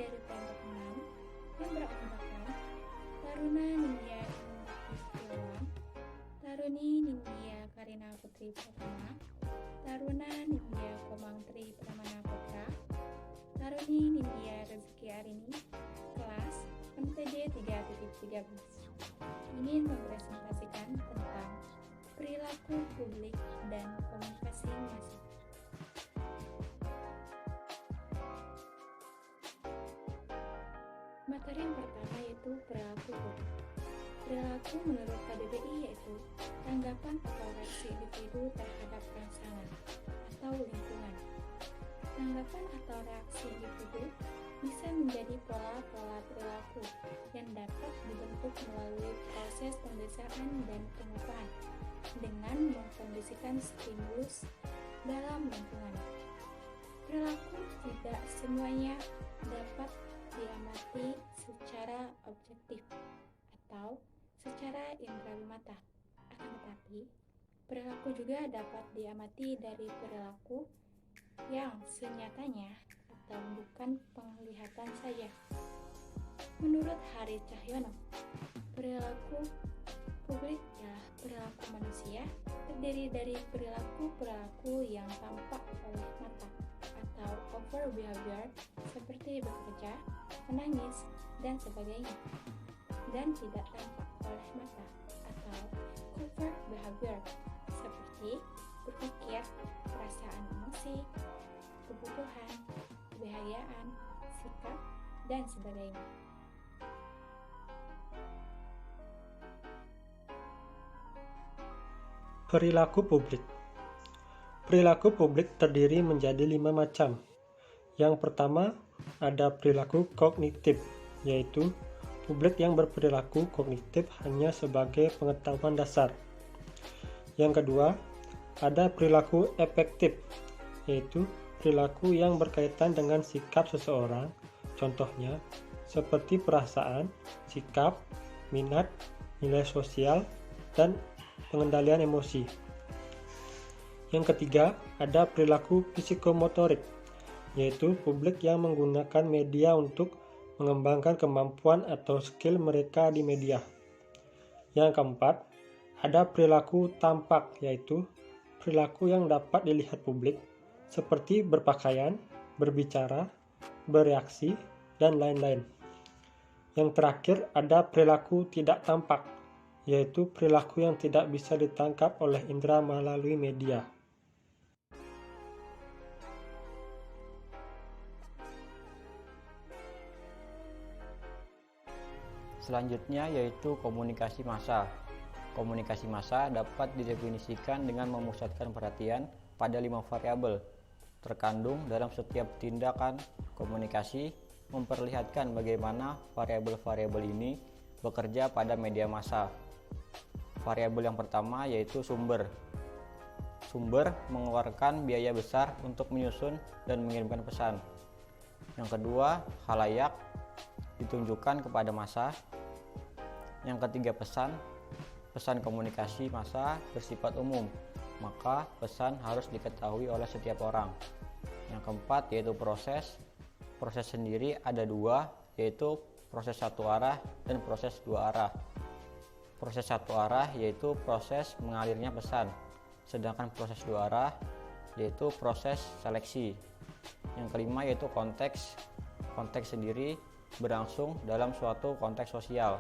dari kelompok 6 yang beranggotakan Taruna Nindya Indra Setiawan, Taruni Nindya Karina Putri Pratama, Taruna Nindya Komang Tri Pramana Putra, Taruni Nindya Rezeki Arini, kelas MTD 3.13, ingin mempresentasikan tentang perilaku publik dan komunikasi massa. Materi yang pertama yaitu perilaku publik. Perilaku menurut KBBI yaitu tanggapan atau reaksi individu terhadap rangsangan atau lingkungan. Tanggapan atau reaksi individu bisa menjadi pola-pola perilaku yang dapat dibentuk melalui proses pembesaan dan pengupahan dengan mengkondisikan stimulus dalam lingkungan. Perilaku tidak semuanya dapat diamati secara objektif atau secara indera mata. Akan tetapi, perilaku juga dapat diamati dari perilaku yang senyatanya atau bukan penglihatan saja. Menurut Hari Cahyono, perilaku publik adalah perilaku manusia terdiri dari perilaku-perilaku yang tampak oleh mata atau overt behavior seperti bekerja, menangis, dan sebagainya, dan tidak tampak oleh mata atau covert behavior seperti berpikir, perasaan emosi, kebutuhan, kebahagiaan, sikap, dan sebagainya. Perilaku publik. Perilaku publik terdiri menjadi 5 macam. Yang pertama, ada perilaku kognitif, yaitu publik yang berperilaku kognitif hanya sebagai pengetahuan dasar. Yang kedua, ada perilaku efektif, yaitu perilaku yang berkaitan dengan sikap seseorang, contohnya seperti perasaan, sikap, minat, nilai sosial, dan pengendalian emosi. Yang ketiga, ada perilaku psikomotorik, yaitu publik yang menggunakan media untuk mengembangkan kemampuan atau skill mereka di media. Yang keempat, ada perilaku tampak, yaitu perilaku yang dapat dilihat publik, seperti berpakaian, berbicara, bereaksi, dan lain-lain. Yang terakhir, ada perilaku tidak tampak, yaitu perilaku yang tidak bisa ditangkap oleh indera melalui media. Selanjutnya yaitu komunikasi massa. Komunikasi massa dapat didefinisikan dengan memusatkan perhatian pada 5 variabel terkandung dalam setiap tindakan komunikasi, memperlihatkan bagaimana variabel-variabel ini bekerja pada media massa. Variabel yang pertama yaitu sumber. Sumber mengeluarkan biaya besar untuk menyusun dan mengirimkan pesan. Yang kedua, khalayak, ditunjukkan kepada massa. Yang ketiga, pesan. Pesan komunikasi massa bersifat umum, maka pesan harus diketahui oleh setiap orang. Yang keempat yaitu proses. Proses sendiri ada 2, yaitu proses satu arah dan proses 2 arah. Proses satu arah yaitu proses mengalirnya pesan, sedangkan proses 2 arah yaitu proses seleksi. Yang kelima yaitu konteks. Konteks sendiri berlangsung dalam suatu konteks sosial.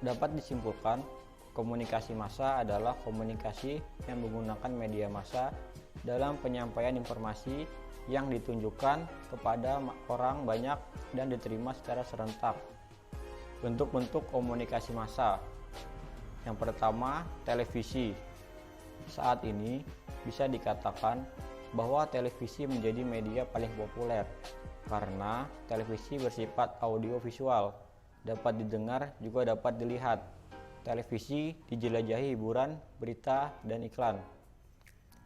Dapat disimpulkan, komunikasi massa adalah komunikasi yang menggunakan media massa dalam penyampaian informasi yang ditunjukkan kepada orang banyak dan diterima secara serentak. Bentuk-bentuk komunikasi massa. Yang pertama, televisi. Saat ini bisa dikatakan bahwa televisi menjadi media paling populer karena televisi bersifat audiovisual, dapat didengar juga dapat dilihat. Televisi dijelajahi hiburan, berita, dan iklan.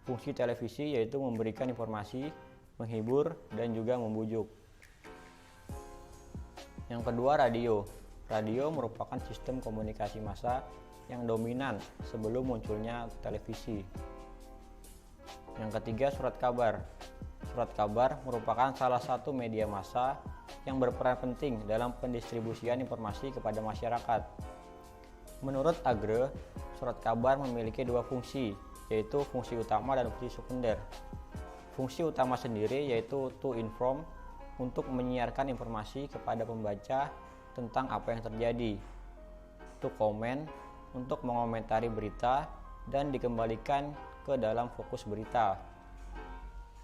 Fungsi televisi yaitu memberikan informasi, menghibur, dan juga membujuk. Yang kedua, radio. Radio merupakan sistem komunikasi massa yang dominan sebelum munculnya televisi. Yang ketiga, surat kabar. surat kabar merupakan salah satu media massa yang berperan penting dalam pendistribusian informasi kepada masyarakat. Menurut Agre, surat kabar memiliki dua fungsi, yaitu fungsi utama dan fungsi sekunder. Fungsi utama sendiri yaitu to inform, untuk menyiarkan informasi kepada pembaca tentang apa yang terjadi. To comment, untuk mengomentari berita dan dikembalikan ke dalam fokus berita.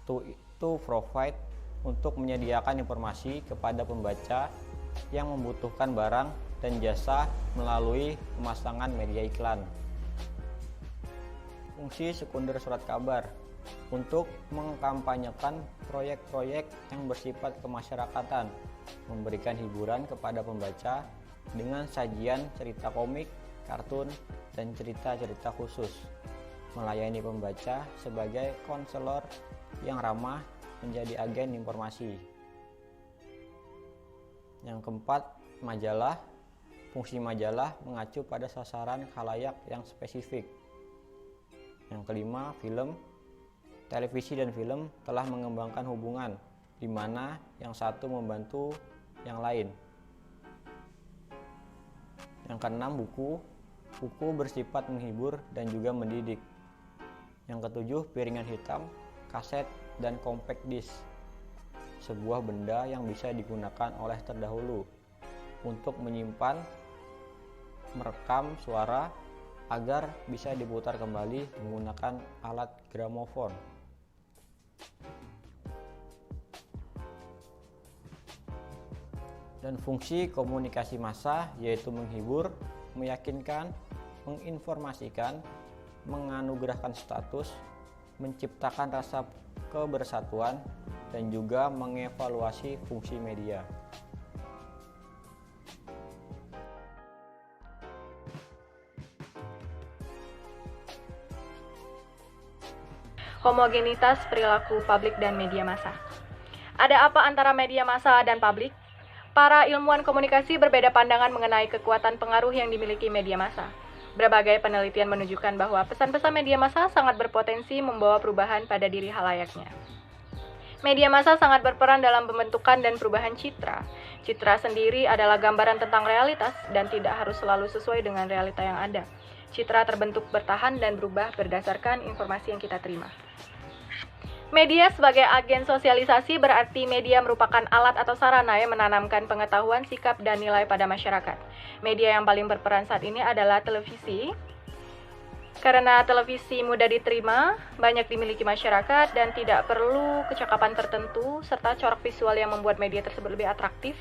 To provide, untuk menyediakan informasi kepada pembaca yang membutuhkan barang dan jasa melalui pemasangan media iklan. Fungsi sekunder surat kabar untuk mengkampanyekan proyek-proyek yang bersifat kemasyarakatan, memberikan hiburan kepada pembaca dengan sajian cerita komik, kartun, dan cerita-cerita khusus, melayani pembaca sebagai konselor yang ramah, menjadi agen informasi. Yang keempat, majalah. Fungsi majalah mengacu pada sasaran khalayak yang spesifik. Yang kelima, film. Televisi dan film telah mengembangkan hubungan di mana yang satu membantu yang lain. Yang keenam, buku. Buku bersifat menghibur dan juga mendidik. Yang ketujuh, piringan hitam, kaset, dan compact disc, sebuah benda yang bisa digunakan oleh terdahulu untuk menyimpan, merekam suara agar bisa diputar kembali menggunakan alat gramofon. Dan fungsi komunikasi massa yaitu menghibur, meyakinkan, menginformasikan, menganugerahkan status, menciptakan rasa kebersatuan, dan juga mengevaluasi fungsi media. Homogenitas perilaku publik dan media massa. Ada apa antara media massa dan publik? Para ilmuwan komunikasi berbeda pandangan mengenai kekuatan pengaruh yang dimiliki media massa. Berbagai penelitian menunjukkan bahwa pesan-pesan media massa sangat berpotensi membawa perubahan pada diri halayaknya. Media massa sangat berperan dalam pembentukan dan perubahan citra. Citra sendiri adalah gambaran tentang realitas dan tidak harus selalu sesuai dengan realita yang ada. Citra terbentuk, bertahan, dan berubah berdasarkan informasi yang kita terima. Media sebagai agen sosialisasi berarti media merupakan alat atau sarana yang menanamkan pengetahuan, sikap, dan nilai pada masyarakat. Media yang paling berperan saat ini adalah televisi. Karena televisi mudah diterima, banyak dimiliki masyarakat, dan tidak perlu kecakapan tertentu, serta corak visual yang membuat media tersebut lebih atraktif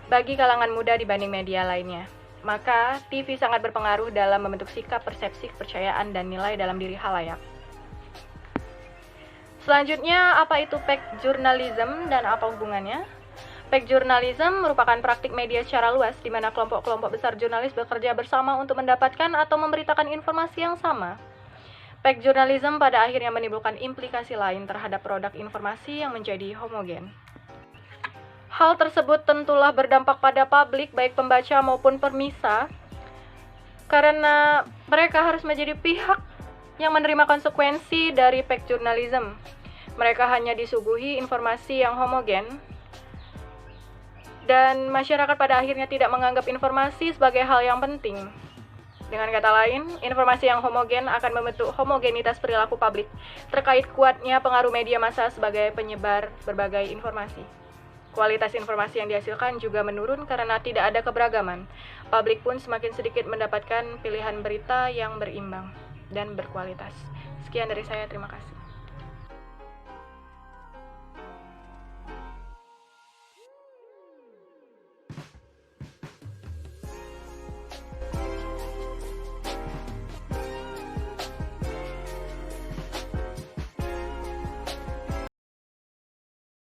bagi kalangan muda dibanding media lainnya. Maka, TV sangat berpengaruh dalam membentuk sikap, persepsi, kepercayaan, dan nilai dalam diri halayak. Selanjutnya, apa itu pack journalism dan apa hubungannya? Pack journalism merupakan praktik media secara luas di mana kelompok-kelompok besar jurnalis bekerja bersama untuk mendapatkan atau memberitakan informasi yang sama. Pack journalism pada akhirnya menimbulkan implikasi lain terhadap produk informasi yang menjadi homogen. Hal tersebut tentulah berdampak pada publik, baik pembaca maupun permisa, karena mereka harus menjadi pihak yang menerima konsekuensi dari pack journalism. Mereka hanya disuguhi informasi yang homogen, dan masyarakat pada akhirnya tidak menganggap informasi sebagai hal yang penting. Dengan kata lain, informasi yang homogen akan membentuk homogenitas perilaku publik terkait kuatnya pengaruh media massa sebagai penyebar berbagai informasi. Kualitas informasi yang dihasilkan juga menurun karena tidak ada keberagaman. Publik pun semakin sedikit mendapatkan pilihan berita yang berimbang dan berkualitas. Sekian dari saya, terima kasih.